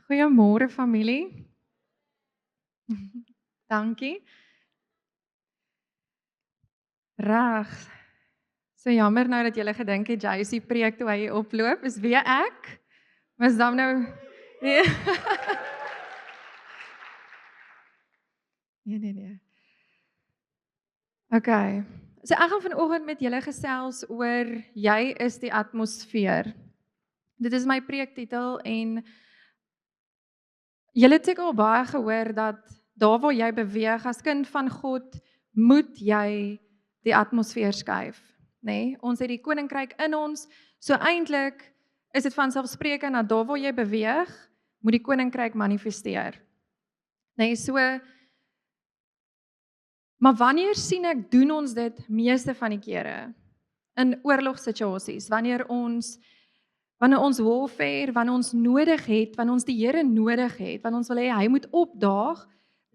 Goeiemôre familie. Dankie. Reg. So jammer nou dat julle gedink het Jacy preek toe hy hier oploop, is weer ek. Mis dan nou nee. Nee. Okay. So ek gaan vanoggend met julle gesels oor jy is die atmosfeer. Dit is my preektitel en julle het seker al baie gehoor dat daar waar jy beweeg as kind van God, moet jy die atmosfeer skuif, nê? Nee? Ons het die koninkryk in ons, so eintlik is dit vanselfsprekend dat daar waar jy beweeg, moet die koninkryk manifesteer. Nê, nee, so maar wanneer sien ek doen ons dit meeste van die kere? In oorlogssituasies, wanneer ons warfare, wanneer ons nodig het, wanneer ons die Here nodig het, wanneer ons wil hê hy moet opdaag,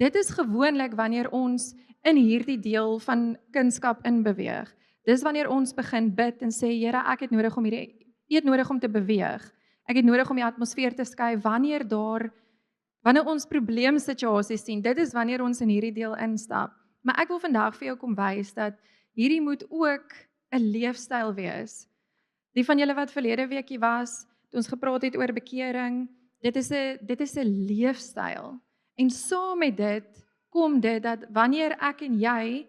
dit is gewoonlik wanneer ons in hierdie deel van kunskap inbeweeg. Dis wanneer ons begin bid en sê Here, ek het nodig om te beweeg. Ek het nodig om die atmosfeer te skuif wanneer ons probleemsituasies sien. Dit is wanneer ons in hierdie deel instap. Maar ek wil vandag vir jou kom wys dat hierdie moet ook 'n leefstyl wees. Die van julle wat verlede weekie was, toe ons gepraat het oor bekering, dit is 'n leefstyl. En saam met dit kom dit dat wanneer ek en jy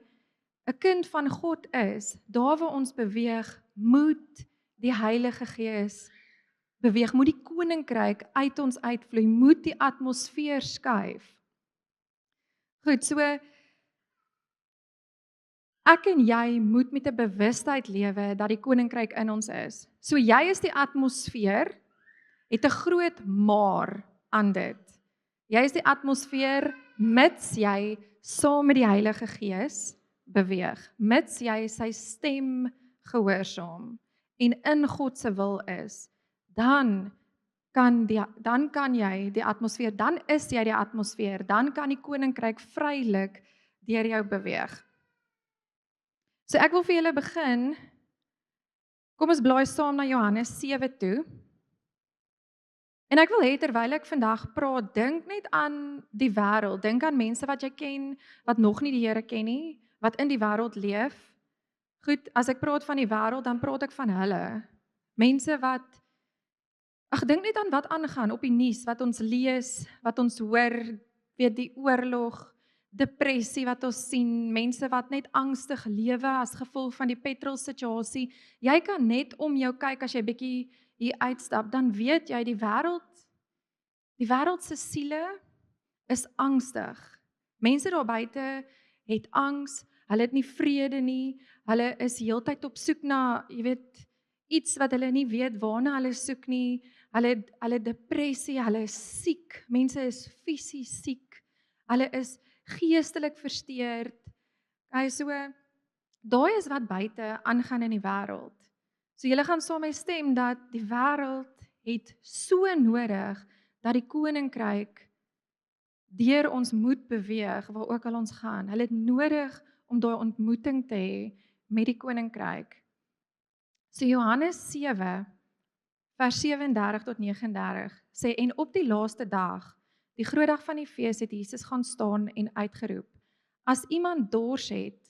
'n kind van God is, daar waar ons beweeg, moet die Heilige Gees beweeg, moet die koninkryk uit ons uitvloei, moet die atmosfeer skuif. Goed, so ek en jy moet met 'n bewustheid lewe dat die koninkryk in ons is. So jy is die atmosfeer, het 'n groot maar aan dit. Jy is die atmosfeer mits jy saam met die Heilige Gees beweeg, mits jy sy stem gehoorsaam en in God se wil is, dan kan jy die atmosfeer, dan is jy die atmosfeer, dan kan die koninkryk vrylik deur jou beweeg. So ek wil vir julle begin, kom ons blaai saam na Johannes 7 toe. En ek wil hê terwyl ek vandag praat, dink net aan die wêreld, dink aan mense wat jy ken, wat nog nie die Here ken nie, wat in die wêreld leef. Goed, as ek praat van die wêreld, dan praat ek van hulle. Mense wat, dink net aan wat aangaan op die nuus, wat ons lees, wat ons hoor, weet die oorlog, depressie wat ons sien, mense wat net angstig lewe as gevolg van die petrolsituasie. Jy kan net om jou kyk as jy bietjie hier uitstap, dan weet jy die wêreld se siele is angstig. Mense daar buite het angs, hulle het nie vrede nie, hulle is heeltyd op soek na, jy weet, iets wat hulle nie weet waarna hulle soek nie. Hulle depressie, hulle is siek. Mense is fisies siek. Hulle is geestelik versteurd. So daai is wat buite aangaan in die wêreld. So julle gaan saam met my stem dat die wêreld het so nodig dat die koninkryk deur ons moet beweeg waar ook al ons gaan. Hulle het nodig om daai ontmoeting te hê met die koninkryk. So Johannes 7 vers 37 tot 39 sê, en op die laaste dag, die groot dag van die fees, het Jesus gaan staan en uitgeroep: As iemand dors het,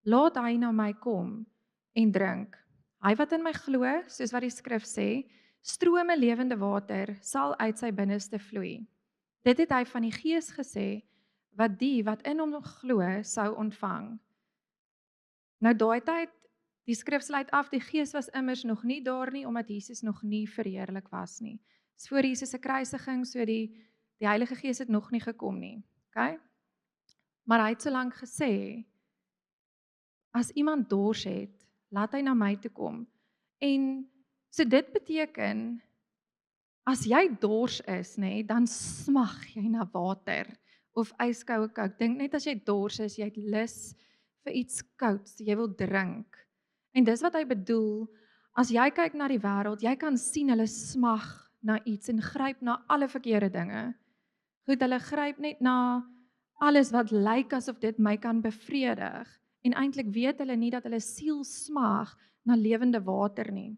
laat hy na my kom en drink. Hy wat in my glo, soos wat die skrif sê, strome lewende water sal uit sy binneste vloei. Dit het hy van die Gees gesê, wat die wat in hom glo sou ontvang. Nou daai tyd, die skrif sluit af, die Gees was immers nog nie daar nie, omdat Jesus nog nie verheerlik was nie. Dis voor Jesus se kruisiging, so die Heilige Gees het nog nie gekom nie. Okay? Maar hy het so lank gesê, as iemand dors het, laat hy na my toe kom. En so dit beteken, as jy dors is, dan smag jy na water of yskoue kook. Dink net as jy dors is, jy het lus vir iets kouds, jy wil drink. En dis wat hy bedoel, as jy kyk na die wêreld, jy kan sien hulle smag na iets en gryp na alle verkeerde dinge. Goed, hulle gryp net na alles wat lyk asof dit my kan bevredig. En eintlik weet hulle nie dat hulle siel smag na lewende water nie.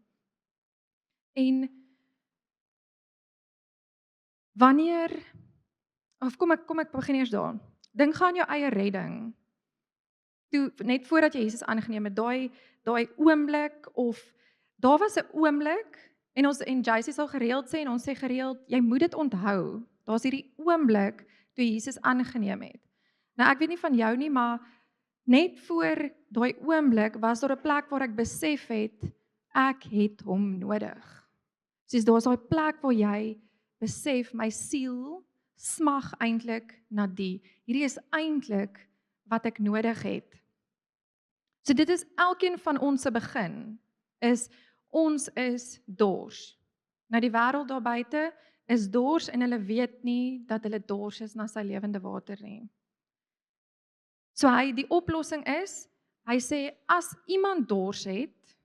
En Wanneer of kom ek begin eers daar. Dink gaan jou eie redding. Toe net voordat jy Jesus aangeneem het, daai oomblik of daar was 'n oomblik en JC sal gereeld sê en ons sê gereeld, jy moet dit onthou. Daar's hierdie oomblik toe Jesus aangeneem het. Nou ek weet nie van jou nie, maar net voor daai oomblik was daar 'n plek waar ek besef het ek het hom nodig. Soos daar's daai plek waar jy besef my siel smag eintlik na die. Hierdie is eintlik wat ek nodig het. So dit is elkeen van ons se begin, is ons is dors. Nou die wêreld daar buite is dors en hulle weet nie dat hulle dors is na sy lewende water nie. So die oplossing is, hy sê as iemand dors het,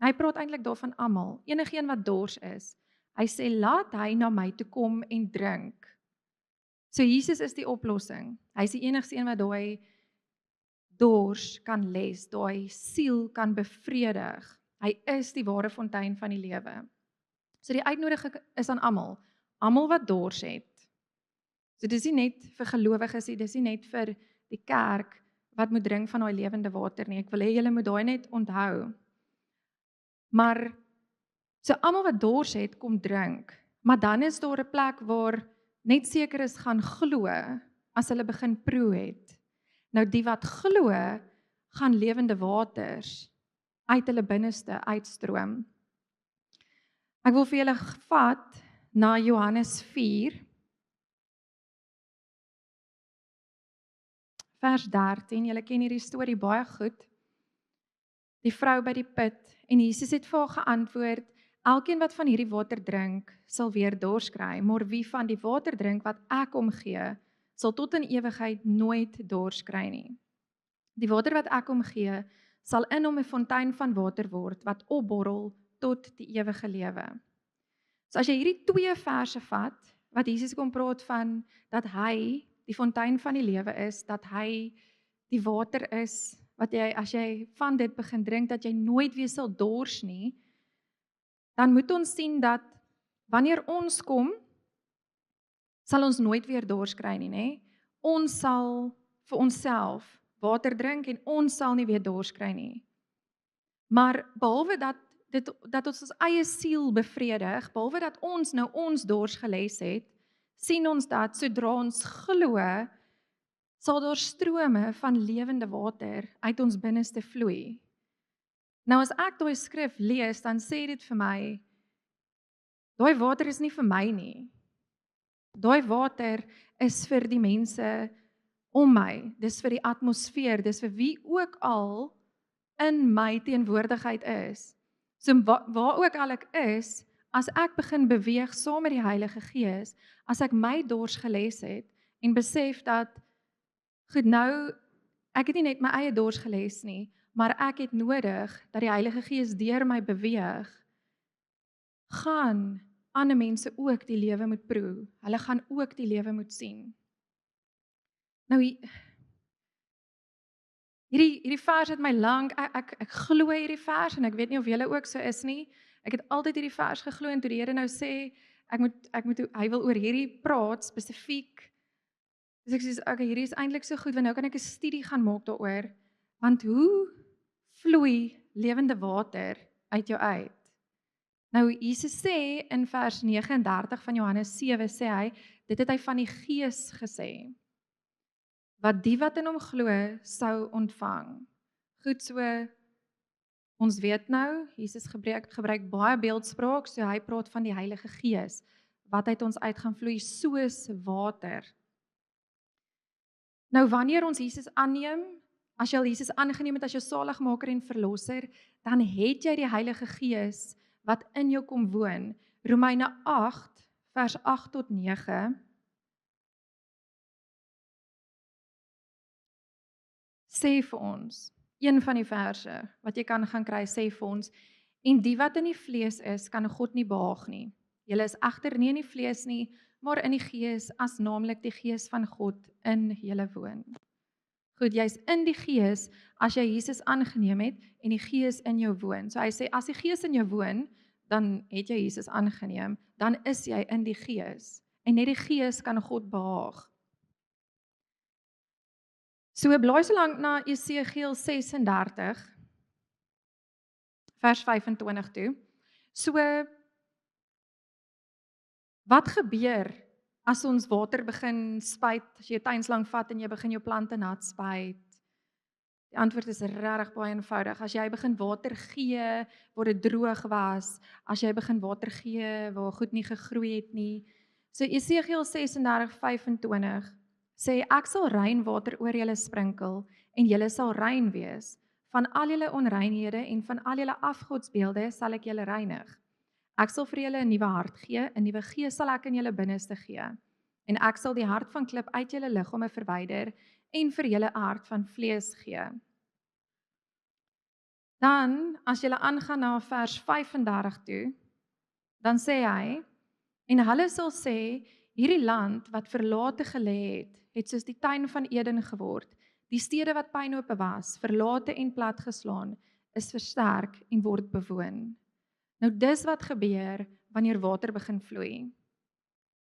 hy praat eintlik daarvan almal, enigeen wat dors is, hy sê laat hy na my toe kom en drink. So Jesus is die oplossing. Hy is die enigste een wat daai dors kan les, daai siel kan bevredig. Hy is die ware fontein van die lewe. So die uitnodiging is aan almal wat dors het. So dis nie net vir gelowiges nie, dis nie net vir die kerk wat moet drink van daai lewende water nie. Ek wil hê julle moet daai net onthou. Maar so almal wat dors het, kom drink. Maar dan is daar 'n plek waar net sekeres gaan glo as hulle begin proe het. Nou die wat glo, gaan lewende waters uit hulle binneste uitstroom. Ek wil vir julle vat na Johannes 4 vers 13. Julle ken hierdie storie baie goed. Die vrou by die put en Jesus het vir haar geantwoord: elkeen wat van hierdie water drink, sal weer dors kry, maar wie van die water drink wat ek hom gee, sal tot in ewigheid nooit dors kry nie. Die water wat ek hom gee, sal in hom 'n fontein van water word wat opborrel tot die ewige lewe. So as jy hierdie twee verse vat, wat Jesus kom praat van dat hy die fontein van die lewe is, dat hy die water is, wat jy as jy van dit begin drink, dat jy nooit weer sal dors nie, dan moet ons sien dat wanneer ons kom, sal ons nooit weer dors kry nie, nê? Ons sal vir onsself water drink en ons sal nie weer dors kry nie. Maar behalwe dat ons eie siel bevredig, behalwe dat ons nou ons dors geles het, sien ons dat sodra ons glo, sal daar strome van lewende water uit ons binneste vloei. Nou as ek daai skrif lees, dan sê dit vir my, daai water is nie vir my nie. Daai water is vir die mense om my, dis vir die atmosfeer, dis vir wie ook al in my teenwoordigheid is. So waar ook al ek is, as ek begin beweeg saam met die Heilige Gees, as ek my dors geles het en besef dat, goed nou, ek het nie net my eie dors geles nie, maar ek het nodig dat die Heilige Gees deur my beweeg, gaan ander mense ook die lewe moet proe. Hulle gaan ook die lewe moet sien. Nou hierdie vers het my lank, ek glo hierdie vers en ek weet nie of julle ook so is nie. Ek het altyd hierdie vers geglo en toe die Here nou sê hy wil oor hierdie praat spesifiek. Dus ek sê, okay, hierdie is eintlik so goed want nou kan ek 'n studie gaan maak daaroor. Want hoe vloei lewende water uit jou uit? Nou Jesus sê in vers 39 van Johannes 7 sê hy, dit het hy van die Gees gesê, wat die wat in hom glo sou ontvang. Goed, so ons weet nou, Jesus gebruik baie beeldspraak, so hy praat van die Heilige Gees, wat uit ons uit gaan vloei soos water. Nou wanneer ons Jesus aanneem, as jy al Jesus aangeneem het as jou saligmaker en verlosser, dan het jy die Heilige Gees wat in jou kom woon. Romeine 8 vers 8 tot 9 sê vir ons, een van die verse wat jy kan gaan kry, sê vir ons, en die wat in die vlees is, kan God nie behaag nie. Julle is egter nie in die vlees nie, maar in die Gees, as naamlik die Gees van God in julle woon. Goed, jy's in die Gees as jy Jesus aangeneem het en die Gees in jou woon. So hy sê, as die Gees in jou woon, dan het jy Jesus aangeneem, dan is jy in die Gees. En net die Gees kan God behaag. So blaai so lank na Jesegiel 36, vers 25 toe. So, wat gebeur as ons water begin spuit, as jy 'n tuinslang vat en jy begin jou plante nat spuit? Die antwoord is regtig baie eenvoudig. As jy begin water gee waar dit droog was, as jy begin water gee waar goed nie gegroei het nie. So Jesegiel 36:25 sê ek sal reënwater oor julle sprinkel en julle sal rein wees. Van al julle onreinhede en van al julle afgodsbeelde sal ek julle reinig. Ek sal vir julle 'n nuwe hart gee, 'n nuwe gees sal ek in julle binneste gee. En ek sal die hart van klip uit julle liggame verwyder en vir julle 'n hart van vlees gee. Dan, as jy aangaan na vers 35 toe, dan sê hy, en hulle sal sê, hierdie land wat verlate gelê het, het soos die tuin van Eden geword. Die stede wat puinope was, verlate en platgeslaan, is versterk en word bewoon. Nou dis wat gebeur wanneer water begin vloei.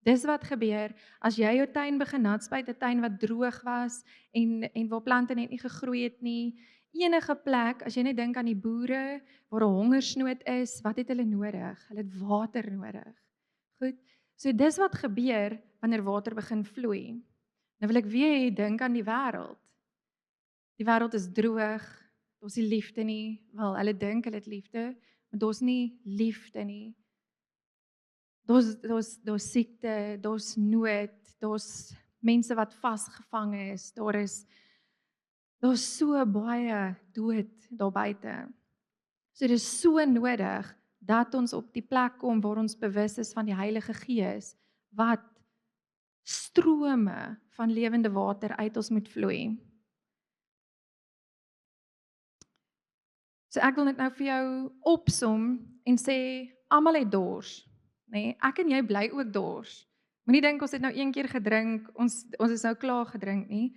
Dis wat gebeur as jy jou tuin begin nat spuit, 'n tuin wat droog was en waar plante net nie gegroei het nie. Enige plek, as jy net dink aan die boere waar 'n hongersnood is, wat het hulle nodig? Hulle het water nodig. Goed. So dis wat gebeur wanneer water begin vloei. Nou wil ek weer hê dink aan die wêreld. Die wêreld is droog. Daar's nie liefde nie. Wel, hulle dink hulle het liefde, maar daar's nie liefde nie. Daar's siekte, daar's nood, daar's mense wat vasgevang is, daar's so baie dood daar buite. So dit is so nodig dat ons op die plek kom waar ons bewus is van die Heilige Gees wat strome van lewende water uit ons moet vloei. So ek wil net nou vir jou opsom en sê almal het dors. Nee, ek en jy bly ook dors. Moenie dink ons het nou een keer gedrink, ons is nou klaar gedrink nie.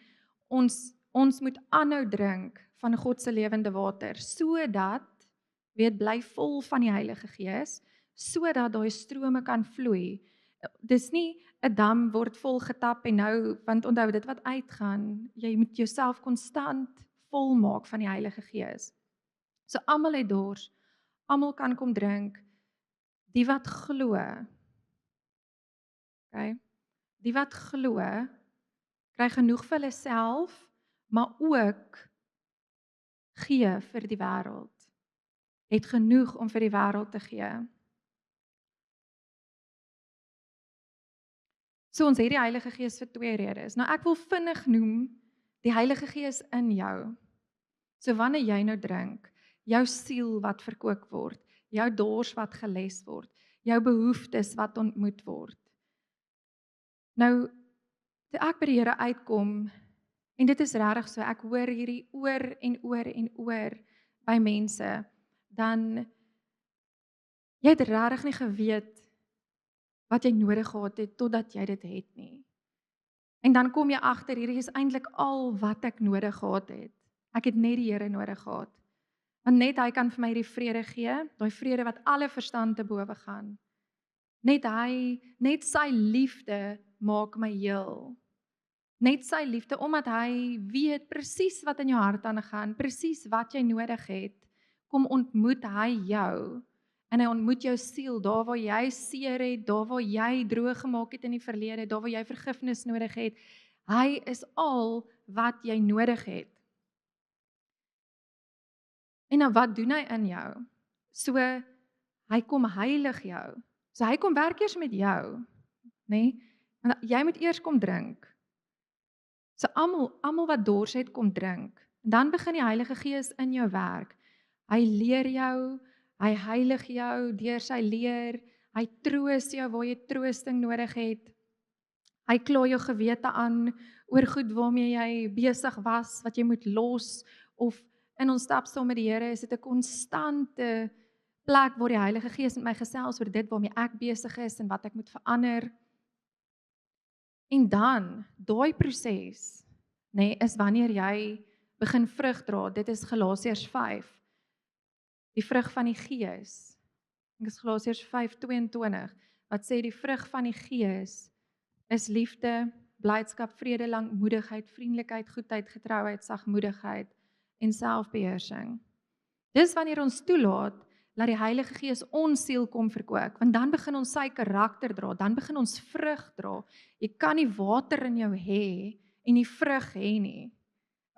Ons moet aanhou drink van God se lewende water, sodat bly vol van die Heilige Gees, sodat daai strome kan vloei. Dis nie 'n dam word vol getap en nou, want onthou dit wat uitgaan, jy moet jouself konstant vol maak van die Heilige Gees. So almal het dors, almal kan kom drink. Die wat glo, okay? Die wat glo, kry genoeg vir hulle self, maar ook gee vir die wêreld. Het genoeg om vir die wêreld te gee. So ons het die Heilige Gees vir 2 redes. Nou ek wil vinnig noem die Heilige Gees in jou. So wanneer jy nou drink, jou siel wat verkoop word, jou dors wat geles word, jou behoeftes wat ontmoet word. Nou, toe ek by die Here uitkom, en dit is regtig so, ek hoor hierdie oor en oor en oor by mense, dan jy het regtig nie geweet wat jy nodig gehad het totdat jy dit het nie. En dan kom jy agter, hierdie is eintlik al wat ek nodig gehad het. Ek het net die Here nodig gehad. Want net hy kan vir my die vrede gee, daai vrede wat alle verstand te bowe gaan. Net sy liefde maak my heel. Net sy liefde, omdat hy weet presies wat in jou hart aangaan, presies wat jy nodig het, kom ontmoet hy jou. En hy ontmoet jou siel, daar waar jy seer het, daar waar jy droog gemaak het in die verlede, daar waar jy vergifnis nodig het. Hy is al wat jy nodig het. En nou wat doen hy in jou? So, hy kom heilig jou. So hy kom werk eers met jou, né? Want jy moet eers kom drink. So almal wat dors het, kom drink. En dan begin die Heilige Gees in jou werk. Hy leer jou, hy heilig jou deur sy leer, hy troos jou waar jy troosting nodig het. Hy kla jou gewete aan oor goed waarmee jy besig was, wat jy moet los, of in ons stap saam met die Here is dit 'n konstante plek waar die Heilige Gees met my gesels oor dit waarmee ek besig is en wat ek moet verander. En dan, daai proses, is wanneer jy begin vrug dra. Dit is Galasiërs 5. Die vrug van die Gees. Dit is Galasiërs 5:22 wat sê die vrug van die Gees is liefde, blydskap, vrede, lankmoedigheid, vriendelikheid, goedheid, getrouheid, sagmoedigheid en selfbeheersing. Dis wanneer ons toelaat dat die Heilige Gees ons siel kom verkoop, want dan begin ons sy karakter dra, dan begin ons vrug dra. Jy kan nie water in jou hê en nie vrug hê nie.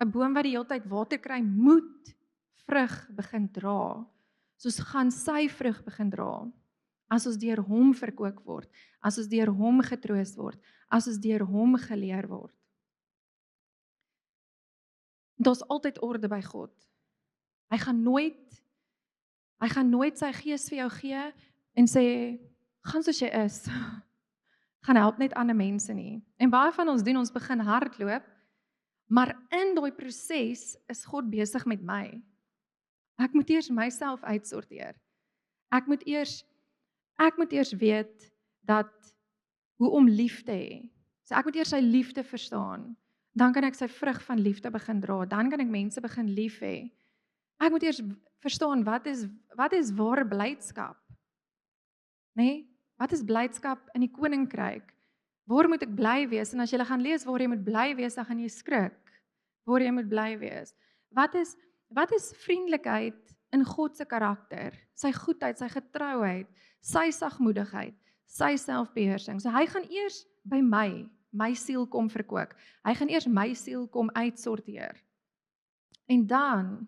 'n Boom wat die hele tyd water kry, moet vrug begin dra. So ons gaan sy vrug begin dra. As ons deur hom verkoop word, as ons deur hom getroos word, as ons deur hom geleer word. Daar's altyd orde by God. Hy gaan nooit sy Gees vir jou gee en sê, gaan soos jy is. Gaan help net ander mense nie. En baie van ons doen, ons begin hardloop, maar in daai proses is God besig met my. Ek moet eers myself uitsorteer. Ek moet eers weet dat hoe om lief te hê. So ek moet eers sy liefde verstaan. Dan kan ek sy vrug van liefde begin dra. Dan kan ek mense begin lief hê. Ek moet eers verstaan wat is ware blydskap? Nee? Wat is blydskap in die koninkryk? Waar moet ek bly wees? En as jy gaan lees waar jy moet bly wees, dan gaan jy skrik. Waar jy moet bly wees. Wat is vriendelikheid in God se karakter? Sy goedheid, sy getrouheid, sy sagmoedigheid, sy selfbeheersing. So hy gaan eers by my siel kom verkoop. Hy gaan eers my siel kom uitsorteer. En dan,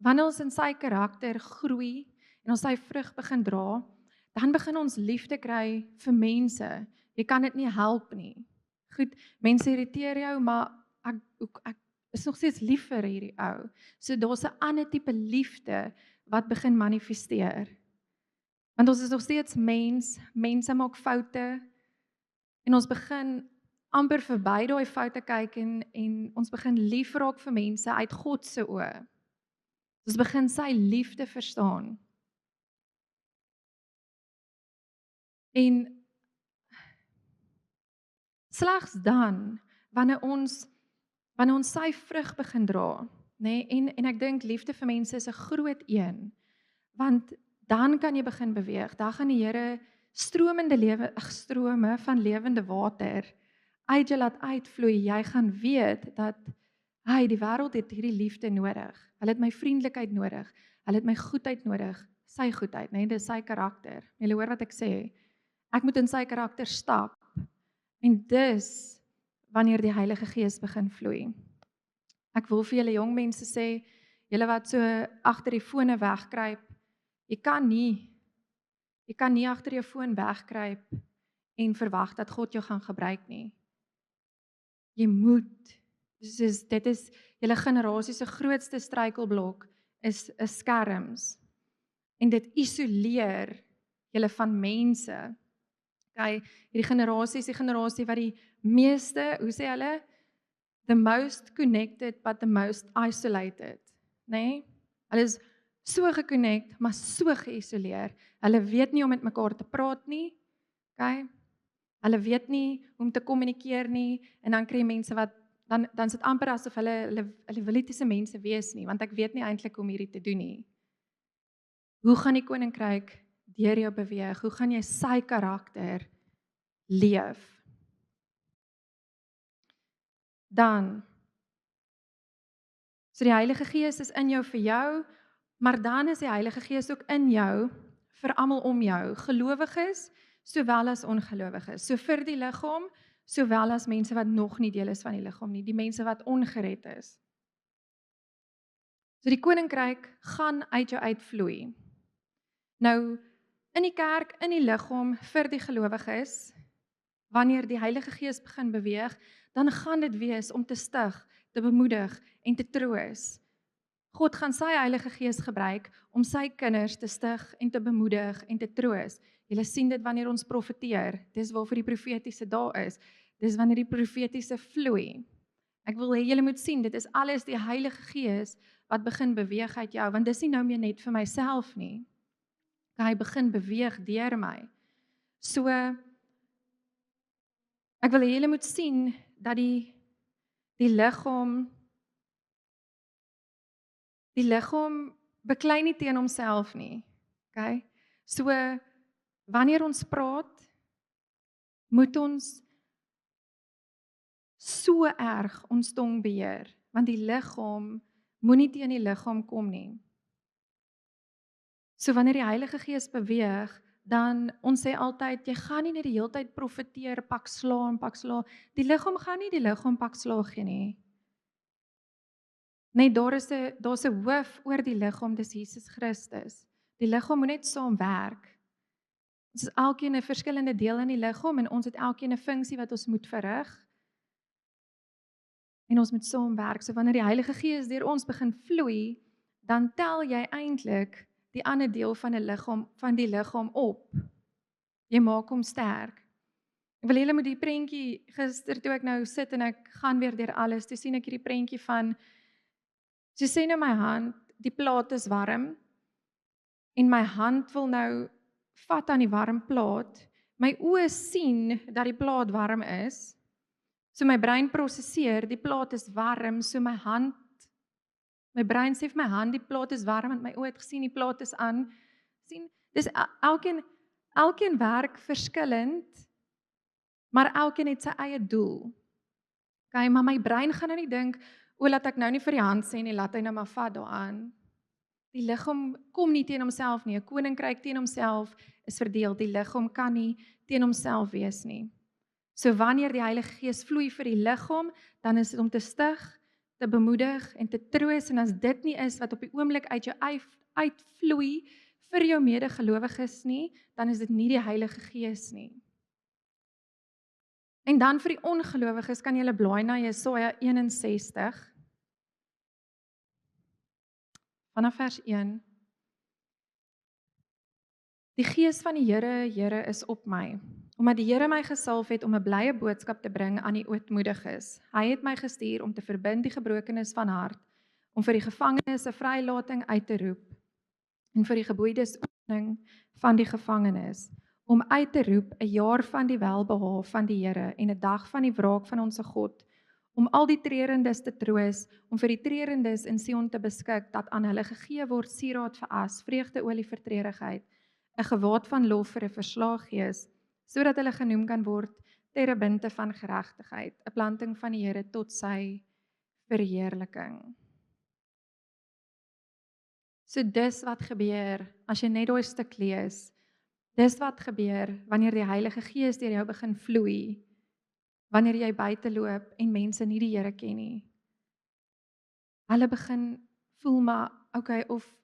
wanneer ons in sy karakter groei en ons sy vrug begin dra, dan begin ons liefde kry vir mense. Jy kan dit nie help nie. Goed, mense irriteer jou, maar ek is nog steeds lief vir hierdie ou. So daar's 'n ander tipe liefde wat begin manifesteer. Want ons is nog steeds mense maak foute en ons begin amper verby daai foute kyk en ons begin lief raak vir mense uit God se oë. Ons begin sy liefde verstaan. En slegs dan wanneer ons sy vrug begin dra, nê, en ek dink liefde vir mense is 'n groot een, want dan kan jy begin beweeg. Dan gaan die Here strome van lewende water uit jou laat uitvloei. Jy gaan weet dat die wêreld het hierdie liefde nodig. Hulle het my vriendelikheid nodig. Hulle het my goedheid nodig. Sy goedheid, nê, dis sy karakter. Jy hoor wat ek sê? Ek moet in sy karakter stap. En dis wanneer die Heilige Gees begin vloei. Ek wil vir julle jong mense sê, julle wat so agter die fone wegkruip, jy kan nie agter jou foon wegkruip en verwag dat God jou gaan gebruik nie. Jy moet. Dit is julle generasie se grootste struikelblok is skerms. En dit isoleer julle van mense. Okay, hierdie generasie is die generasie wat die meeste, hoe sê hulle? The most connected but the most isolated, né? Hulle is so geconnect, maar so geïsoleer. Hulle weet nie om met mekaar te praat nie. Okay? Hulle weet nie hoe om te kommunikeer nie en dan kry jy mense wat dan sit amper asof hulle wil nie tussen mense wees nie, want ek weet nie eintlik hoe om hierdie te doen nie. Hoe gaan die koninkryk deur jou beweeg? Hoe gaan jy sy karakter leef? Dan, so die Heilige Gees is in jou vir jou, maar dan is die Heilige Gees ook in jou vir almal om jou, gelowiges sowel as ongelowiges. So vir die liggaam, sowel as mense wat nog nie deel is van die liggaam nie, die mense wat ongered is. So die koninkryk gaan uit jou uitvloei. Nou, in die kerk, in die liggaam, vir die gelowiges, wanneer die Heilige Gees begin beweeg, dan gaan dit wees om te stig, te bemoedig en te troos. God gaan sy Heilige Gees gebruik om sy kinders te stig en te bemoedig en te troos. Julle sien dit wanneer ons profeteer. Dis waarvoor die profetiese daar is. Dis wanneer die profetiese vloei. Ek wil hê julle moet sien, dit is alles die Heilige Gees wat begin beweeg uit jou, want dis nie nou meer net vir myself nie. Hy begin beweeg deur my. So, ek wil hê julle moet sien dat die liggaam beklei nie teen homself nie. Okay? So wanneer ons praat, moet ons so erg ons tong beheer, want die liggaam moenie teen die liggaam kom nie. So wanneer die Heilige Gees beweeg, dan ons sê altyd, jy gaan nie net die hele tyd profeteer, pak sla. Die liggaam gaan nie die liggaam pak sla gee nie. Nee, daar's 'n hoof oor die liggaam, dis Jesus Christus. Die liggaam moet net saam werk. Ons is elkeen 'n verskillende deel in die liggaam en ons het elkeen 'n funksie wat ons moet verrig. En ons moet saam werk. So wanneer die Heilige Gees deur ons begin vloei, dan tel jy eintlik die ander deel van die liggaam op. Jy maak hom sterk. Ek wil julle met die prentjie gister toe ek nou sit en ek gaan weer deur alles, toe sien ek hierdie prentjie van so sê nou my hand, die plaat is warm en my hand wil nou vat aan die warm plaat. My oë sien dat die plaat warm is. So my brein prosesseer, die plaat is warm, so my brein sê vir my hand, die plaat is warm, want my oë het gesien, die plaat is aan. Sien, dis elkeen werk verskillend, maar elkeen het sy eie doel. Okay, maar my brein gaan nou nie dink, laat ek nou nie vir die hand sê nie, laat hy nou maar vat daaraan. Die liggaam kom nie teen homself nie, 'n koninkryk teen homself is verdeel, die liggaam kan nie teen homself wees nie. So wanneer die Heilige Gees vloei vir die liggaam, dan is dit om te stig, te bemoedig en te troos, en as dit nie is wat op die oomblik uit jou uitvloei vir jou medegelowiges nie, dan is dit nie die Heilige Gees nie. En dan vir die ongelowiges kan jy blaai na Jesaja 61 vanaf vers 1. Die Gees van die Here is op my, omdat die Here my gesalf het om 'n blye boodskap te bring aan die ootmoediges. Hy het my gestuur om te verbind die gebrokenes van hart, om vir die gevangenes 'n vrylating uit te roep, en vir die geboeides opening van die gevangenes, om uit te roep 'n jaar van die welbehae van die Here en 'n dag van die wraak van ons God, om al die treurendes te troos, om vir die treurendes in Sion te beskik, dat aan hulle gegee word sieraad vir as, vreugdeolie vir treurigheid, 'n gewaad van lof vir 'n verslae gees, sodat hulle genoem kan word terebinte van geregtigheid, 'n planting van die Here tot sy verheerliking. So dis wat gebeur, as jy net daai stuk lees, dis wat gebeur, wanneer die Heilige Gees deur jou begin vloei, wanneer jy buite loop en mense nie die Here ken nie. Hulle begin voel maar, okay, of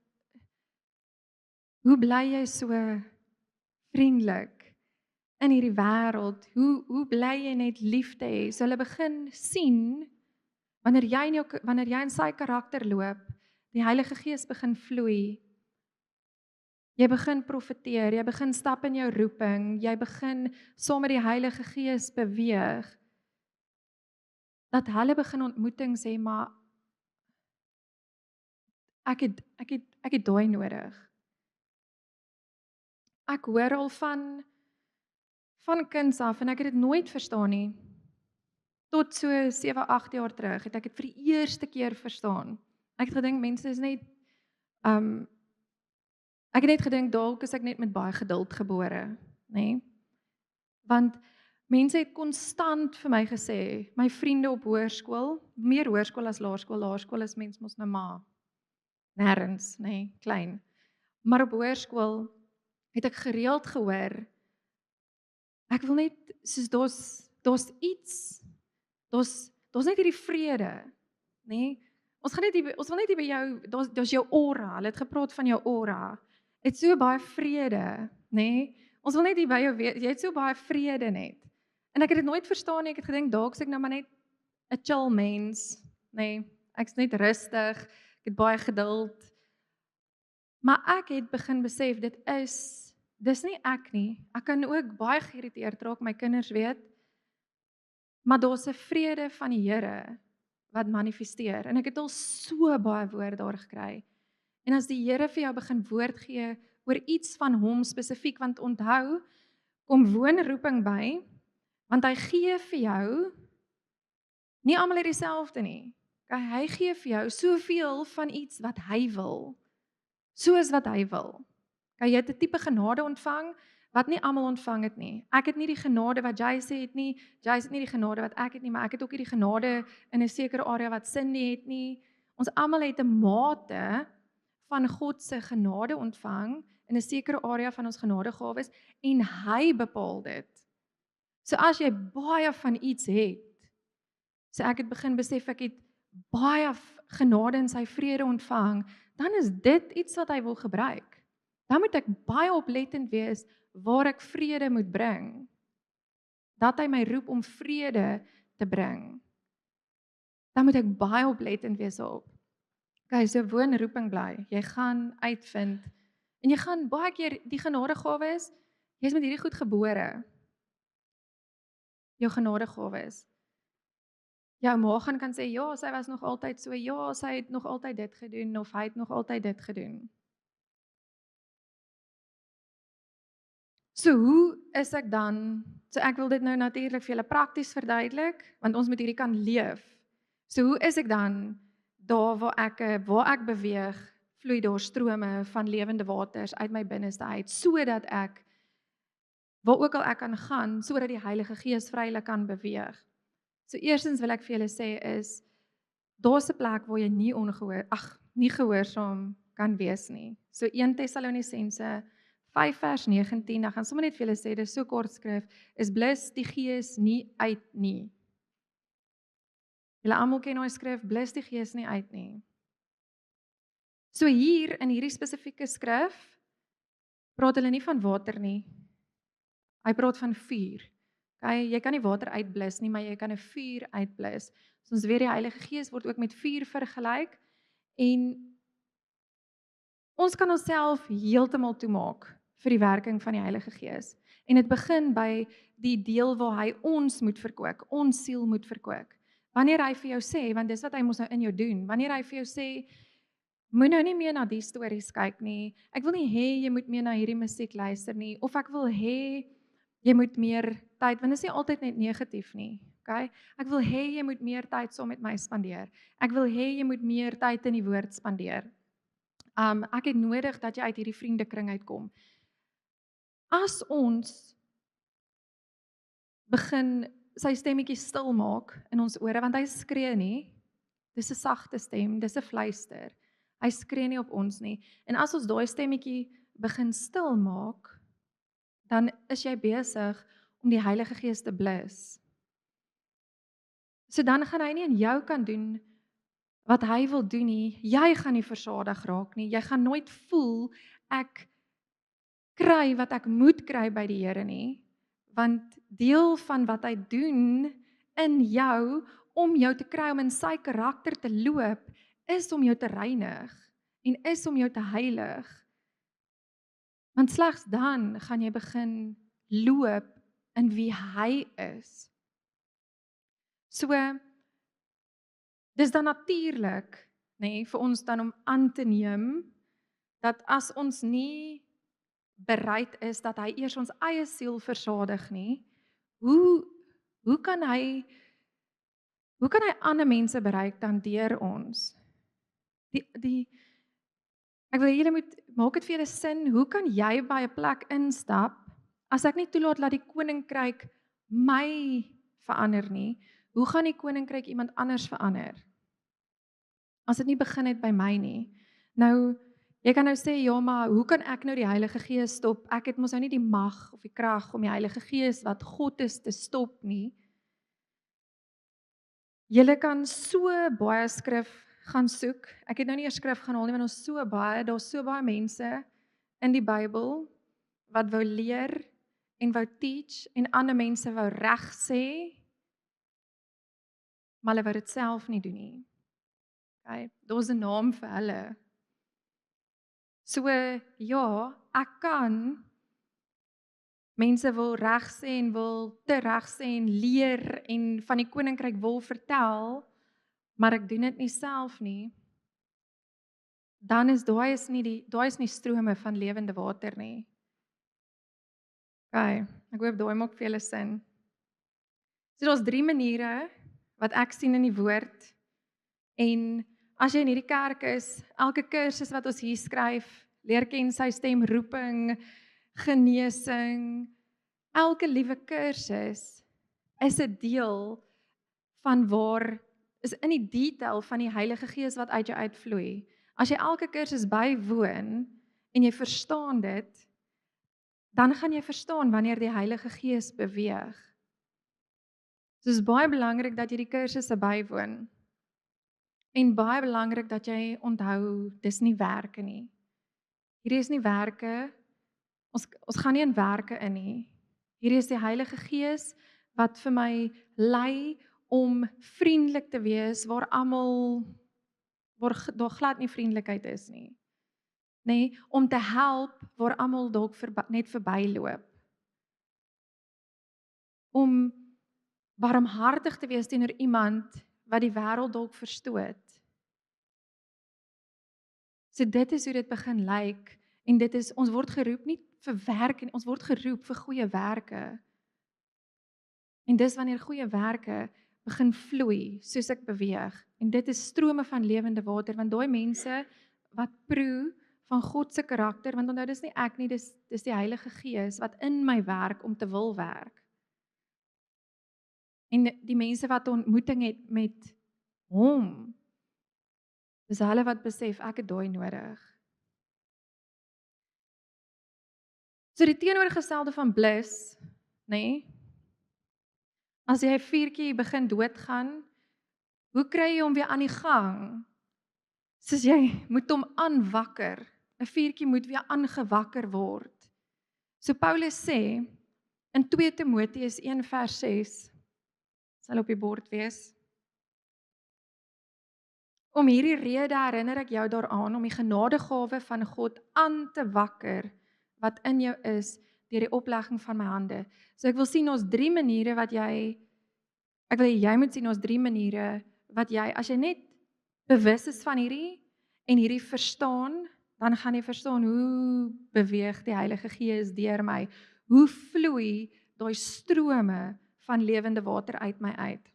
hoe bly jy so vriendelik in hierdie wêreld? Hoe bly jy net liefde hê? So hulle begin sien, wanneer jy in sy karakter loop, die Heilige Gees begin vloei, jy begin profeteer, jy begin stap in jou roeping, jy begin saam met die Heilige Gees beweeg, dat hulle begin ontmoetings hê, maar ek het daai nodig. Ek hoor al van kinds af en ek het dit nooit verstaan nie. Tot so 7-8 jaar terug het ek dit vir die eerste keer verstaan. Ek het gedink mense is net ek het net gedink dalk is ek net met baie geduld gebore, nê? Want mense het konstant vir my gesê, my vriende op hoërskool, meer hoërskool as laerskool is mens mos nou maar nêrens, nê, klein. Maar op hoërskool het ek gereeld gehoor, ek wil net, soos daar's iets, daar's net hierdie vrede, nê? Ons wil net hier by jou, daar's jou aura, hulle het gepraat van jou aura. Het so baie vrede, nê? Ons wil net hier by jou weet, jy het so baie vrede net. En ek het dit nooit verstaan nie, ek het gedink dalk is ek nou maar net 'n chill mens, nê? Ek's net rustig, ek het baie geduld. Maar ek het begin besef, dis nie ek nie. Ek kan ook baie geïrriteerd raak, my kinders weet. Maar daar's 'n vrede van die Here wat manifesteer. En ek het al so baie woord daar gekry. En as die Here vir jou begin woord gee oor iets van hom spesifiek, want onthou, kom woon roeping by, want hy gee vir jou, nie almal het dieselfde nie. Hy gee vir jou soveel van iets wat hy wil. soos wat hy wil. Jy het 'n tipe genade ontvang wat nie almal ontvang het nie. Ek het nie die genade wat Jace het nie, Jace het nie die genade wat ek het nie, maar ek het ook nie die genade in 'n sekere area wat Cindy het nie. Ons almal het 'n mate van God se genade ontvang in 'n sekere area van ons genadegawes en hy bepaal dit. So as jy baie van iets het, so ek het begin besef ek het baie genade in sy vrede ontvang, dan is dit iets wat hy wil gebruik. Dan moet ek baie oplettend wees waar ek vrede moet bring. Dat hy my roep om vrede te bring. Dan moet ek baie oplettend wees op. Okay, so woon roeping bly. Jy gaan uitvind en jy gaan baie keer die genadegawes, jy's met hierdie goed gebore. Jou genadegawes. Jou ma kan sê, ja, sy was nog altyd so, ja, sy het nog altyd dit gedoen, of hy het nog altyd dit gedoen. So hoe is ek dan, so ek wil dit nou natuurlik vir julle prakties verduidelik, want ons moet hierdie kan leef. So hoe is ek dan, daar waar ek beweeg, vloei daar strome van lewende waters uit my binneste uit, sodat ek, waar ook al ek kan gaan, sodat die Heilige Gees vrylik kan beweeg. So eerstens wil ek vir julle sê is, daar's 'n plek waar jy nie gehoorsaam kan wees nie. So 1 Tessalonisense 5 vers 19, dan gaan sommer net vir julle sê, dis so kort skrif, is blus die Gees nie uit nie. Julle almal ken daai skrif, blus die Gees nie uit nie. So hier, in hierdie spesifieke skrif, praat hulle nie van water nie. Hy praat van vuur. Okay, jy kan nie water uitblus nie, maar jy kan 'n vuur uitblus. So ons weet die Heilige Gees word ook met vuur vergelyk, en ons kan onsself heeltemal toemaak vir die werking van die Heilige Gees. En dit begin by die deel waar hy ons moet verkoop, ons siel moet verkoop. Wanneer hy vir jou sê, want dis wat hy mos nou in jou doen, wanneer hy vir jou sê, moet nou nie meer na die stories kyk nie, ek wil nie hê jy moet meer na hierdie musiek luister nie, of ek wil hê jy moet meer tyd, want dit is nie altyd net negatief nie, okay? Ek wil hê jy moet meer tyd saam met my spandeer. Ek wil hê jy moet meer tyd in die woord spandeer. Ek het nodig dat jy uit hierdie vriendekring uitkom. As ons begin sy stemmetjie stil maak in ons ore, want hy skree nie, dis 'n sagte stem, dis 'n fluister. Hy skree nie op ons nie. En as ons daai stemmetjie begin stil maak, dan is jy besig om die Heilige Gees te blus. So dan gaan hy nie in jou kan doen wat hy wil doen nie. Jy gaan nie versadig raak nie. Jy gaan nooit voel ek kry wat ek moet kry by die Here nie, want deel van wat hy doen in jou om jou te kry om in sy karakter te loop, is om jou te reinig en is om jou te heilig. Want slegs dan gaan jy begin loop in wie hy is. So, dis dan natuurlik, nê, vir ons dan om aan te neem dat as ons nie bereid is dat hy eers ons eie siel versadig nie, hoe kan hy ander mense bereik dan deur ons? Ek wil julle moet maak dit vir julle sin, hoe kan jy by 'n plek instap as ek nie toelaat dat die koninkryk my verander nie? Hoe gaan die koninkryk iemand anders verander? As dit nie begin het by my nie. Nou, jy kan nou sê, ja, maar hoe kan ek nou die Heilige Gees stop? Ek het mos nou nie die mag of die krag om die Heilige Gees wat God is te stop nie. Julle kan so baie skrif gaan soek. Ek het nou nie eers skrif gaan haal nie, want daar's so baie mense in die Bybel wat wou leer en wou teach en ander mense wou reg sê, maar hulle wou dit self nie doen nie. Okay, daar's 'n naam vir hulle. So ja, ek kan mense wil reg sê en wil te reg sê en leer en van die koninkryk wil vertel, maar ek doen dit nie self nie. Dan is daai is nie strome van lewende water nie. Okay, ek hoop daai maak vir julle sin. So daar's 3 maniere wat ek sien in die woord. En as jy in hierdie kerk is, elke kursus wat ons hier skryf, leer ken sy stem, roeping, genesing. Elke liewe kursus is 'n deel van waar is in die detail van die Heilige Gees wat uit jou uitvloei. As jy elke kursus bywoon en jy verstaan dit, dan gaan jy verstaan wanneer die Heilige Gees beweeg. So is baie belangrik dat jy die kursusse bywoon. En baie belangrik dat jy onthou, dis nie werke nie. Hierdie is nie werke, ons gaan nie in werke in nie. Hierdie is die Heilige Gees wat vir my lei om vriendelik te wees waar daar glad nie vriendelikheid is nie. Nee, om te help waar almal dalk net verbyloop. Om barmhartig te wees teenoor iemand wat die wêreld dalk verstoot. So dit is hoe dit begin lyk en dit is ons word geroep nie vir werk en ons word geroep vir goeie werke. En dis wanneer goeie werke begin vloei soos ek beweeg en dit is strome van lewende water want daai mense wat proe van God se karakter want onthou dis nie ek nie dis die Heilige Gees wat in my werk om te wil werk. En die mense wat ontmoeting het met hom, dis hulle wat besef, ek het daai nodig. So die teenoorgestelde van bliss, nê? As jy 'n vuurtjie begin doodgaan, hoe kry jy hom weer aan die gang? Soos jy moet hom aanwakker. 'n Vuurtjie moet weer aangewakker word. So Paulus sê, in 2 Timoteus 1:6, sal op die bord wees. Om hierdie rede herinner ek jou daaraan om die genadegawe van God aan te wakker wat in jou is deur die oplegging van my hande. So ek wil sien ons 3 maniere wat ek wil jy moet sien ons 3 maniere wat jy as jy net bewus is van hierdie en hierdie verstaan, dan gaan jy verstaan hoe beweeg die Heilige Gees deur my. Hoe vloei daai strome van lewende water uit my uit?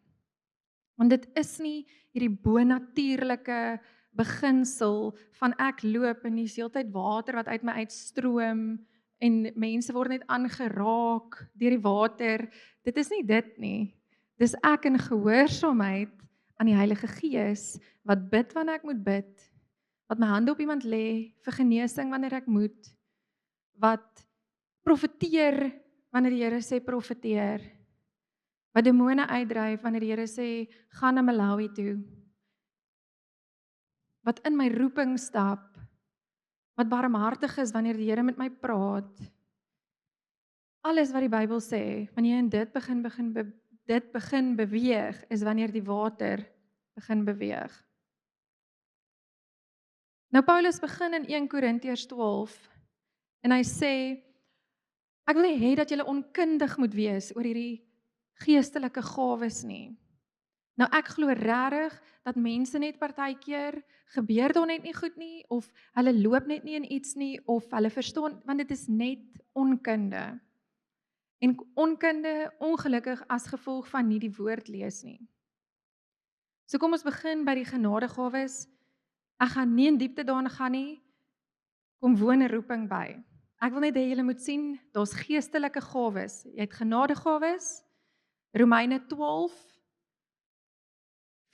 Want dit is nie hierdie bonatuurlike beginsel van ek loop en dis heeltyd water wat uit my uitstroom en mense word net aangeraak deur die water. Dit is nie dit nie. Dis ek in gehoorsaamheid aan die Heilige Gees wat bid wanneer ek moet bid, wat my hande op iemand lê vir genesing wanneer ek moet, wat profeteer wanneer die Here sê profeteer, wat demone uitdryf wanneer die Here sê gaan na Malawi toe, wat in my roeping stap, wat barmhartig is wanneer die Here met my praat. Alles wat die Bybel sê, wanneer jy in dit begin beweeg, is wanneer die water begin beweeg. Nou Paulus begin in 1 Korintiërs 12 en hy sê, ek wil nie hê dat julle onkundig moet wees oor hierdie geestelike gawes nie. Nou ek glo regtig dat mense net partykeer gebeur daar net nie goed nie of hulle loop net nie in iets nie of hulle verstaan want dit is net onkunde. En onkunde ongelukkig as gevolg van nie die woord lees nie. So kom ons begin by die genadegawes. Ek gaan nie in diepte daarin gaan nie. Kom woon 'n roeping by. Ek wil net hê julle moet sien, daar's geestelike gawes. Jy het genadegawes. Romeine 12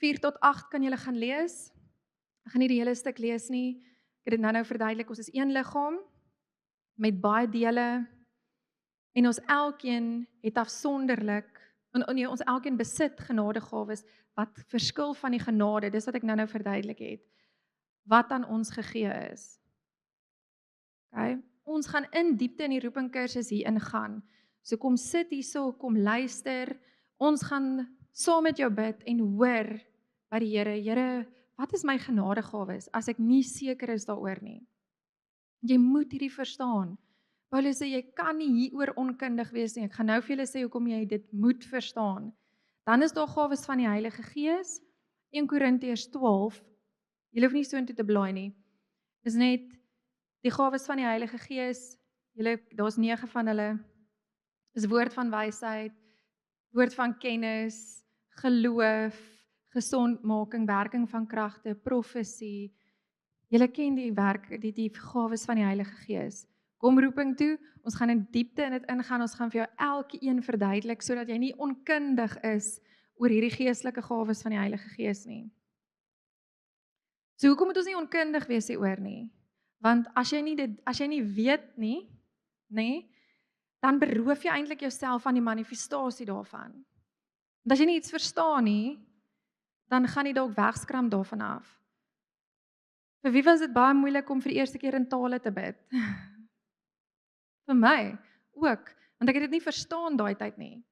4-8 kan julle gaan lees. Ek gaan nie die hele stuk lees nie. Ek het dit nou verduidelik. Ons is een liggaam met baie dele en ons elkeen het afsonderlik ons elkeen besit genadegawes wat verskil van die genade. Dis wat ek nou verduidelik het. Wat aan ons gegee is. Okay? Ons gaan in diepte in die roeping kursus hier ingaan. So kom sit hierso, kom luister. Ons gaan saam met jou bid en hoor by die Here, Here, wat is my genadegawes as ek nie seker is daaroor nie? Jy moet hierdie verstaan. Paulus sê jy kan nie hieroor onkundig wees nie. Ek gaan nou vir julle sê hoekom jy dit moet verstaan. Dan is daar gawes van die Heilige Gees. 1 Korintiërs 12. Julle hoef nie so intoe te blaai nie. Dis net die gawes van die Heilige Gees. Daar's 9 van hulle. Dis woord van wysheid, woord van kennis, geloof, gesondmaking, werking van kragte, profesie, Julle ken die werk, die gawes van die Heilige Gees. Kom roeping toe, ons gaan in diepte in dit ingaan, ons gaan vir jou elkeen verduidelik, sodat jy nie onkundig is oor hierdie geestelike gawes van die Heilige Gees nie. So hoekom moet ons nie onkundig wees hieroor nie? Want as jy nie weet nie, nê, dan beroof jy eintlik jouself van die manifestasie daarvan. Want as jy nie iets verstaan nie, dan gaan jy dalk wegskram daarvan af. Vir wie was dit baie moeilik om vir die eerste keer in tale te bid? Vir my ook, want ek het dit nie verstaan daai tyd nie.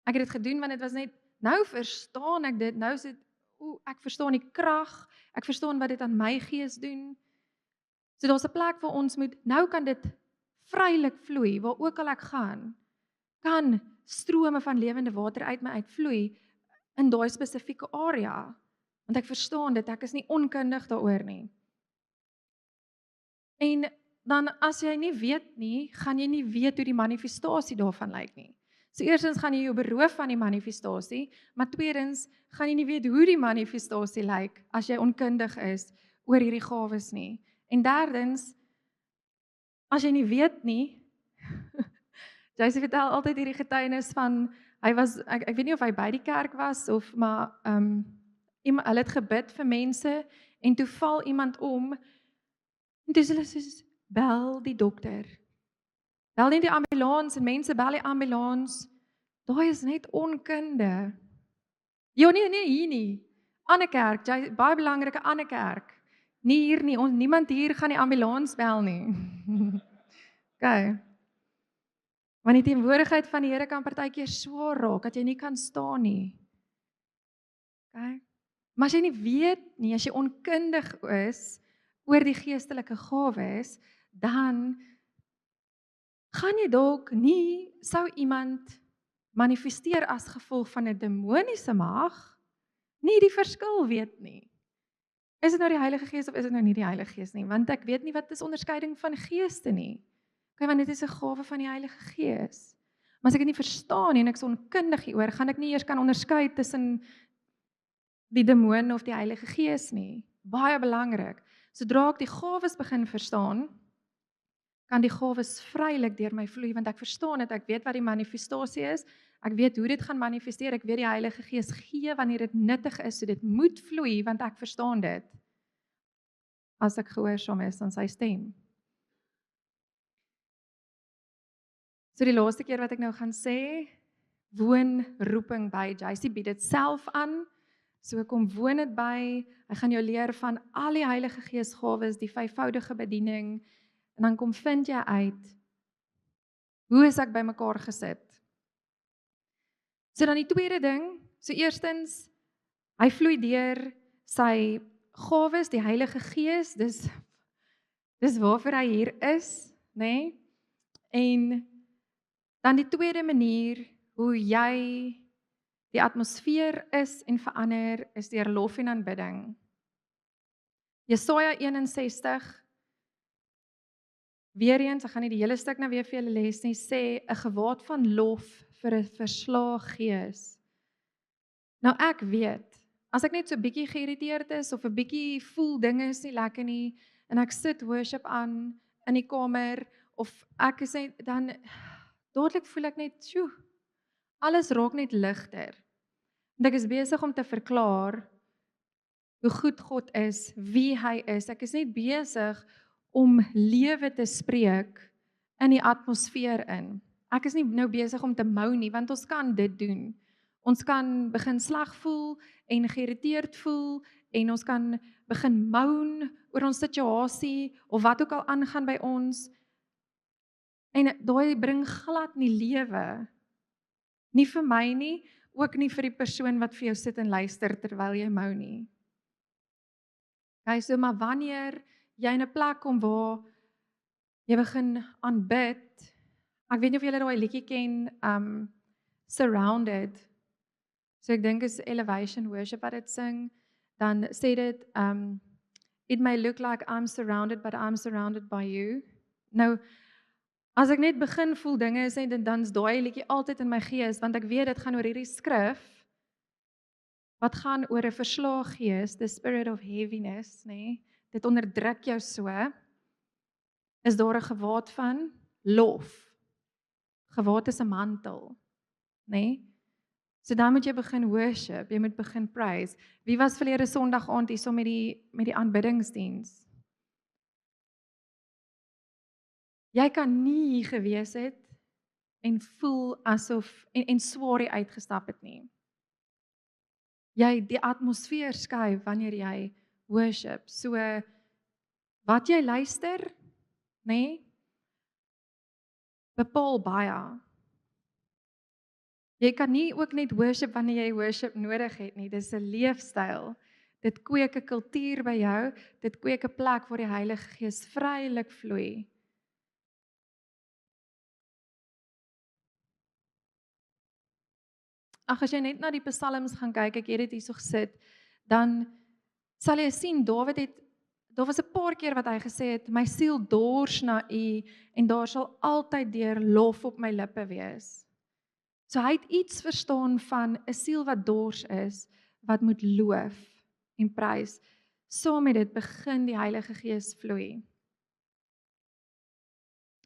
Ek het dit gedoen want dit was net, nou verstaan ek dit, nou is dit, ek verstaan die krag, ek verstaan wat dit aan my gees doen. So daar's 'n plek waar ons moet, nou kan dit vrylik vloei, waar ook al ek gaan, kan strome van lewende water uit my uitvloei in daai spesifieke area. Want ek verstaan dit, ek is nie onkundig daaroor nie. En dan as jy nie weet nie, gaan jy nie weet hoe die manifestasie daarvan lyk nie. So eerstens gaan jy jou beroof van die manifestasie, maar tweedens gaan jy nie weet hoe die manifestasie lyk as jy onkundig is oor hierdie gawes nie. En derdens, as jy nie weet nie, Joyce vertel altyd hierdie getuienis van, ek weet nie of hy by die kerk was, of maar, hulle het gebid vir mense, en toe val iemand om, en toe hulle soos, bel die dokter, bel nie die ambulans, en mense bel die ambulans, daai is net onkunde. Jo, nee, hier nie, ander kerk, baie belangrike ander kerk, nie hier nie, niemand hier gaan die ambulans bel nie. Okay. Want die teenwoordigheid van die Here kan partykeer swaar raak, dat jy nie kan staan nie. Okay. Maar as jy nie weet nie, as jy onkundig is oor die geestelike gawes, dan gaan jy dalk nie, sou iemand manifesteer as gevolg van 'n demoniese mag, nie die verskil weet nie. Is dit nou die Heilige Gees of is dit nou nie die Heilige Gees nie? Want ek weet nie wat is onderskeiding van geeste nie. Okay, want dit is 'n gawe van die Heilige Gees. Maar as ek dit nie verstaan nie en ek is onkundig hieroor, gaan ek nie eers kan onderskei tussen die demoon of die Heilige Gees nie. Baie belangrik. Sodra ek die gawes begin verstaan, kan die gawes vrylik deur my vloei, want ek verstaan dit, ek weet wat die manifestasie is, ek weet hoe dit gaan manifesteer, ek weet die Heilige Gees gee wanneer dit nuttig is, so dit moet vloei, want ek verstaan dit. As ek gehoorsaam is aan sy stem. So die laaste keer wat ek nou gaan sê, woon roeping by. Joyce bied dit self aan, so kom woon dit by, hy gaan jou leer van al die Heilige Gees gawes, die 5voudige bediening, en dan kom vind jy uit, hoe is ek by mekaar gesit? So dan die tweede ding, so eerstens, hy vloei deur sy gawes, die Heilige Gees, dis waarvoor hy hier is, nê? En dan die tweede manier, hoe jy die atmosfeer is en verander, is deur lof en aanbidding. Jesaja 61, weer eens, ek gaan nie die hele stuk nou weer vir julle lees nie, sê, 'n gewaad van lof vir 'n verslae gees. Nou ek weet, as ek net so bietjie geïrriteerd is, of 'n bietjie voel dinge is nie lekker nie, en ek sit worship aan in die kamer, of ek is net, dan dadelik voel ek net, sjoe, alles raak net ligter. Want ek is besig om te verklaar hoe goed God is, wie hy is. Ek is net besig om lewe te spreek in die atmosfeer in. Ek is nie nou besig om te mou nie, want ons kan dit doen. Ons kan begin sleg voel en geïrriteerd voel, en ons kan begin moan oor ons situasie, of wat ook al aangaan by ons. En daai bring glad nie lewe. Nie vir my nie, ook nie vir die persoon wat vir jou sit en luister terwyl jy mou nie. Okay, so maar wanneer jy in 'n plek kom waar jy begin aanbid, ek weet nie of julle daai liedjie ken, Surrounded. So ek dink is Elevation Worship wat dit sing, dan sê dit, it may look like I'm surrounded, but I'm surrounded by you. Nou, as ek net begin voel dinge is, dan is daai liedjie altyd in my gees, want ek weet dit gaan oor hierdie skrif, wat gaan oor 'n verslae gees, the spirit of heaviness, nê? dit onderdruk jou so, is daar 'n gewaad van lof. Gewaad is 'n mantel, nê? So dan moet jy begin worship, jy moet begin praise. Wie was verlede Sondag aand hier so met die aanbiddingsdiens? Jy kan nie hier gewees het en voel asof en swaar hier uitgestap het nie. Die atmosfeer skuif wanneer jy worship. So wat jy luister, nê, bepaal baie. Jy kan nie ook net worship wanneer jy worship nodig het nie. Dis 'n leefstyl. Dit kweek 'n kultuur by jou, dit kweek 'n plek waar die Heilige Gees vrylik vloei. Ag, as jy net na die psalms gaan kyk, ek het dit hierso gesit, dan sal jy sien daar was 'n paar keer wat hy gesê het, my siel dors na U en daar sal altyd deur lof op my lippe wees. So hy het iets verstaan van 'n siel wat dors is, wat moet loof en prys. Saam met dit begin die Heilige Gees vloei.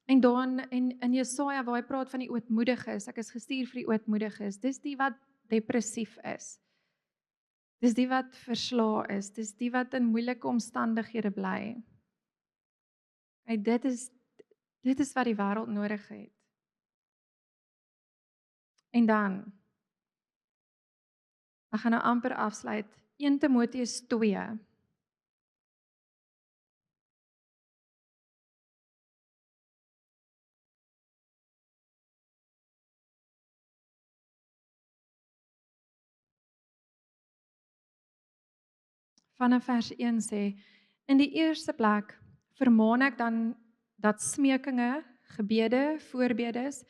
En dan in Jesaja waar hy praat van die ootmoediges, ek is gestuur vir die ootmoediges, dis die wat depressief is. Dis die wat verslae is, dis die wat in moeilike omstandighede bly. En dit is wat die wêreld nodig het. En dan, ek gaan nou amper afsluit, 1 Timoteus 2. Vanaf vers 1 sê, in die eerste plek vermaan ek dan dat smekinge, gebede, voorbedes,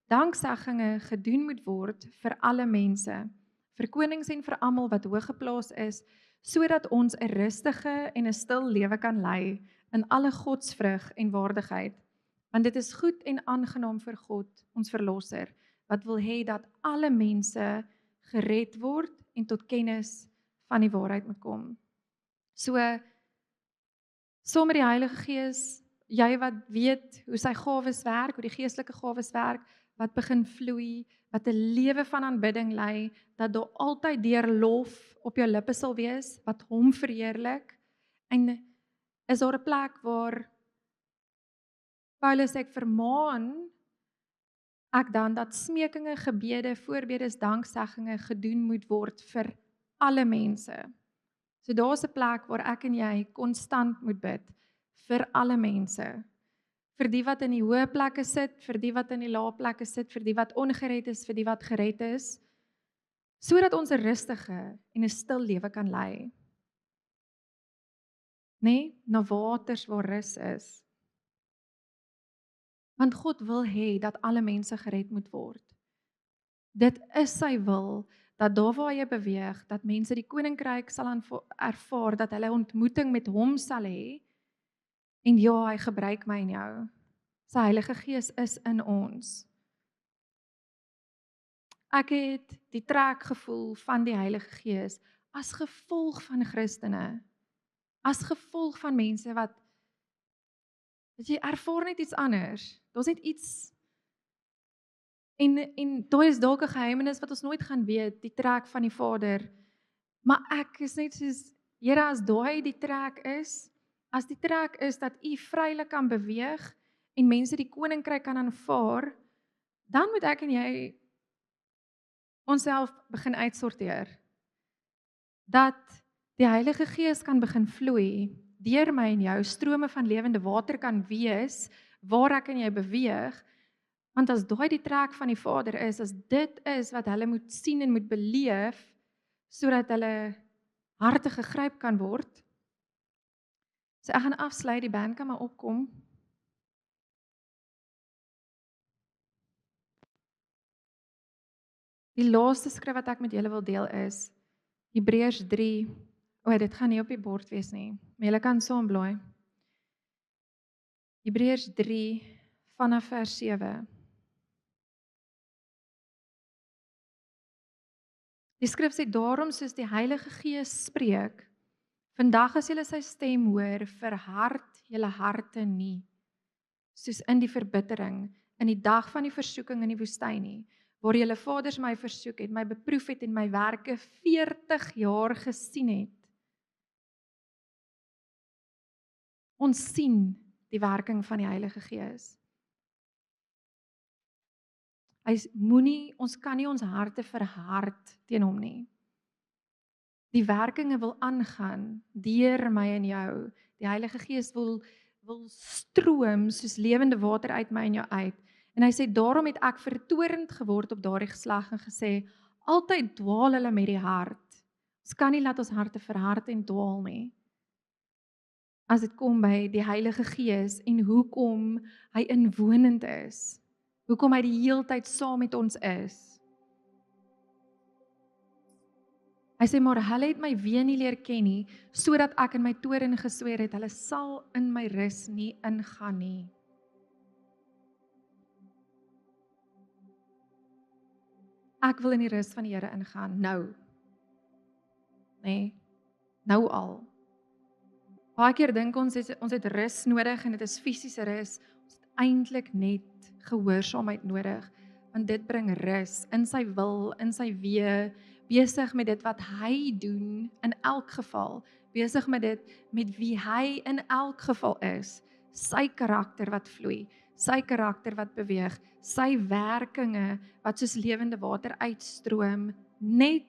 dankseggings gedoen moet word vir alle mense, vir konings en vir almal wat hooggeplaas is, sodat ons 'n rustige en 'n stil lewe kan lei in alle godsvrug en waardigheid. Want dit is goed en aangenaam vir God, ons verlosser, wat wil hê dat alle mense gered word en tot kennis van die waarheid moet kom. So, saam met die Heilige Gees, jy wat weet hoe sy gawes werk, hoe die geestelike gawes werk, wat begin vloei, wat 'n lewe van aanbidding lei, dat daar altyd deur lof op jou lippe sal wees, wat hom verheerlik. En is daar 'n plek waar Paulus ek vermaan ek dan dat smekinge, gebede, voorbedes, dankseggings gedoen moet word vir alle mense. So daar's 'n plek waar ek en jy konstant moet bid vir alle mense. Vir die wat in die hoë plekke sit, vir die wat in die lae plekke sit, vir die wat ongered is, vir die wat gered is, sodat ons 'n rustige en 'n stil lewe kan lei. Nee, na waters waar rus is. Want God wil hê dat alle mense gered moet word. Dit is sy wil dat daar waar jy beweeg, dat mense die koninkryk sal ervaar, dat hulle ontmoeting met hom sal hê. En ja, hy gebruik my en jou. Sy Heilige Gees is in ons. Ek het die trek gevoel van die Heilige Gees as gevolg van Christene. As gevolg van mense wat jy ervaar net iets anders. Daar's net iets en daar is dalk 'n geheimenis wat ons nooit gaan weet, die trek van die Vader. Maar ek is net soos, Here, as daai die trek is, as die trek is dat U vrylik kan beweeg en mense die koninkryk kan aanvaar, dan moet ek en jy onsself begin uitsorteer. Dat die Heilige Gees kan begin vloei deur my en jou, strome van lewende water kan wees waar ek en jy beweeg. Want as daai die trek van die Vader is, as dit is wat hulle moet sien en moet beleef, sodat hulle harte gegryp kan word. So ek gaan afsluit, die band kan maar opkom. Die laaste skrif wat ek met julle wil deel is Hebreërs 3. Dit gaan nie op die bord wees nie, maar julle kan saam blaai. Hebreërs 3 vanaf vers 7. Die skrif sê daarom soos die Heilige Gees spreek, Vandag as julle sy stem hoor, verhard julle harte nie, soos in die verbittering, in die dag van die versoeking in die woestyn nie, waar julle vaders my versoek het, my beproef het en my werke 40 jaar gesien het. Ons sien die werking van die Heilige Gees. Ons kan nie ons harte verhard teen hom nie. Die werkinge wil aangaan deur my en jou. Die Heilige Gees wil stroom soos lewende water uit my en jou uit. En hy sê, daarom het ek vertorend geword op daardie geslag en gesê, altyd dwaal hulle met die hart. Ons kan nie laat ons harte verhard en dwaal nie. As dit kom by die Heilige Gees en hoekom hy inwonend is. Hoekom hy die heeltyd saam met ons is. Hy sê, maar hulle het my weer nie leer ken nie, sodat ek in my toren gesweer het, hulle sal in my rus nie ingaan nie. Ek wil in die rus van die Here ingaan, nou. Nee, nou al. Baie keer dink ons het rus nodig en dit is fisiese rus, ons het eintlik net gehoorsaamheid nodig, want dit bring rus in sy wil, in sy weë, besig met dit wat hy doen in elk geval, besig met dit met wie hy in elk geval is, sy karakter wat vloei, sy karakter wat beweeg, sy werkinge wat soos lewende water uitstroom, net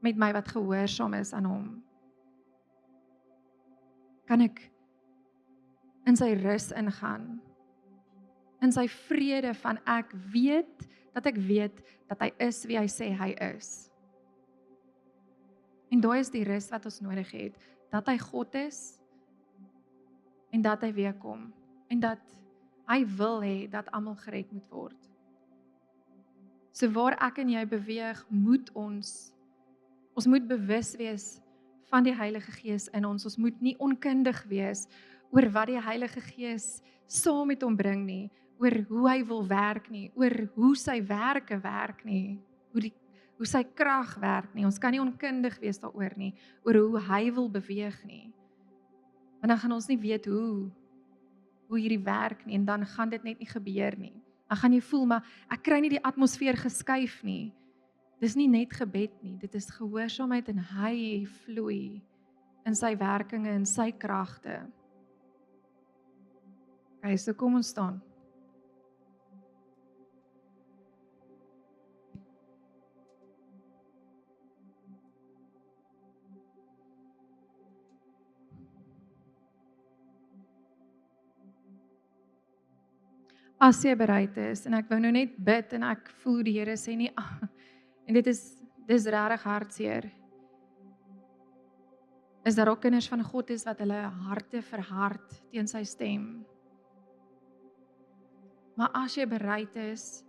met my wat gehoorsaam is aan hom. Kan ek in sy rus ingaan, in sy vrede van ek weet dat hy is wie hy sê hy is. En daai is die rus wat ons nodig het, dat hy God is, en dat hy weer kom, en dat hy wil hê dat almal gered moet word. So waar ek en jy beweeg, moet ons moet bewus wees van die Heilige Gees in ons moet nie onkundig wees oor wat die Heilige Gees saam met hom bring nie, oor hoe hy wil werk nie, oor hoe sy werke werk nie, hoe sy krag werk nie. Ons kan nie onkundig wees daaroor nie, oor hoe hy wil beweeg nie. Want dan gaan ons nie weet hoe hierdie werk nie, en dan gaan dit net nie gebeur nie. Dan gaan jy voel, maar ek kry nie die atmosfeer geskuif nie. Dis nie net gebed nie, dit is gehoorsaamheid en hy vloei in sy werkinge en sy kragte. Okay, so kom ons staan. As jy bereid is, en ek wou nou net bid, en ek voel die Here sê nie, en dis regtig hartseer, is daar ook kinders van God is wat hulle harte verhard teen sy stem. Maar as jy bereid is,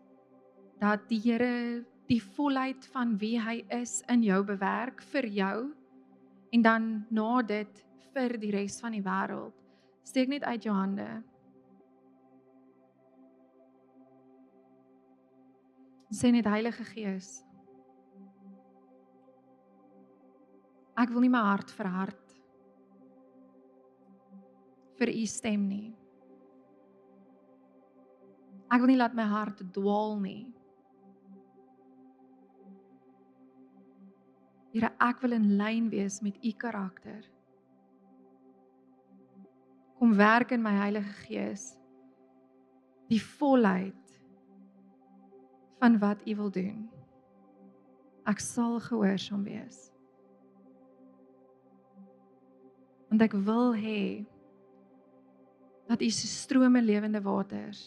dat die Here die volheid van wie hy is in jou bewerk vir jou, en dan na dit vir die res van die wêreld, steek net uit jou hande. Sê net, Heilige Gees, ek wil nie my hart verhard vir u stem nie. Ek wil nie laat my hart dwaal nie. Here, ek wil in lyn wees met u karakter. Kom werk in my Heilige Gees, die volheid van wat u wil doen. Ek sal gehoorsaam wees. Want ek wil hê dat u so strome lewende waters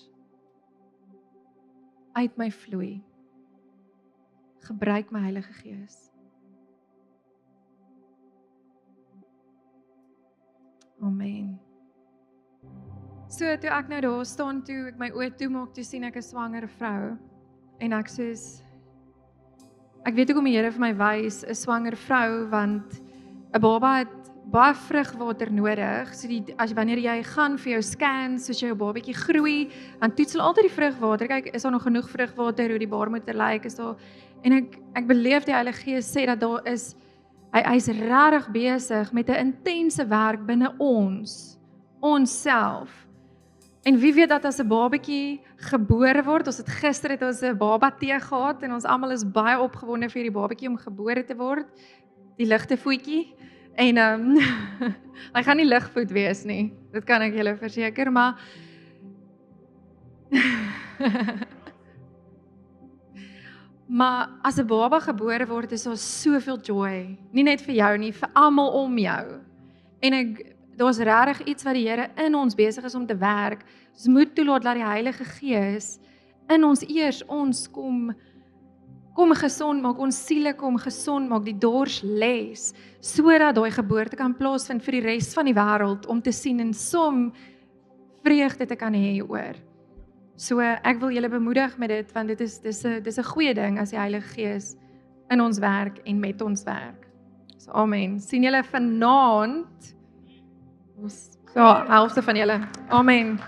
uit my vloei. Gebruik my Heilige Gees. Amen. So toe ek nou daar staan, toe ek my oë toemaak, toe sien ek 'n swanger vrou. En ek sê, ek weet hoekom die Here vir my wys 'n swanger vrou, want 'n baba het baie vrugwater nodig. So wanneer jy gaan vir jou scans, soos jou babatjie groei, dan toets hulle altyd die vrugwater. Kyk, is daar nog genoeg vrugwater, hoe die baarmoeder lyk, is daar. En ek beleef die Heilige Gees sê dat daar is Hy's regtig besig met 'n intense werk binne onsself. En wie weet dat as 'n babatjie gebore word, gister het ons 'n baba tee gehad en ons almal is baie opgewonde vir die babatjie om gebore te word, die ligte voetjie. En hy gaan nie ligvoet wees nie. Dit kan ek julle verseker, maar maar as 'n baba gebore word, is daar soveel joy, nie net vir jou nie, vir almal om jou. En daar's regtig iets wat die Here in ons besig is om te werk. Ons moet toelaat dat die Heilige Gees in ons kom gesond maak, ons siele kom gesond maak, die dors les, sodat daai geboorte kan plaasvind vir die res van die wêreld om te sien en vreugde te kan hê oor. So ek wil julle bemoedig met dit, want dis 'n goeie ding as die Heilige Gees in ons werk en met ons werk. So amen. Sien julle vanaand? Ja, helfte van julle. Amen.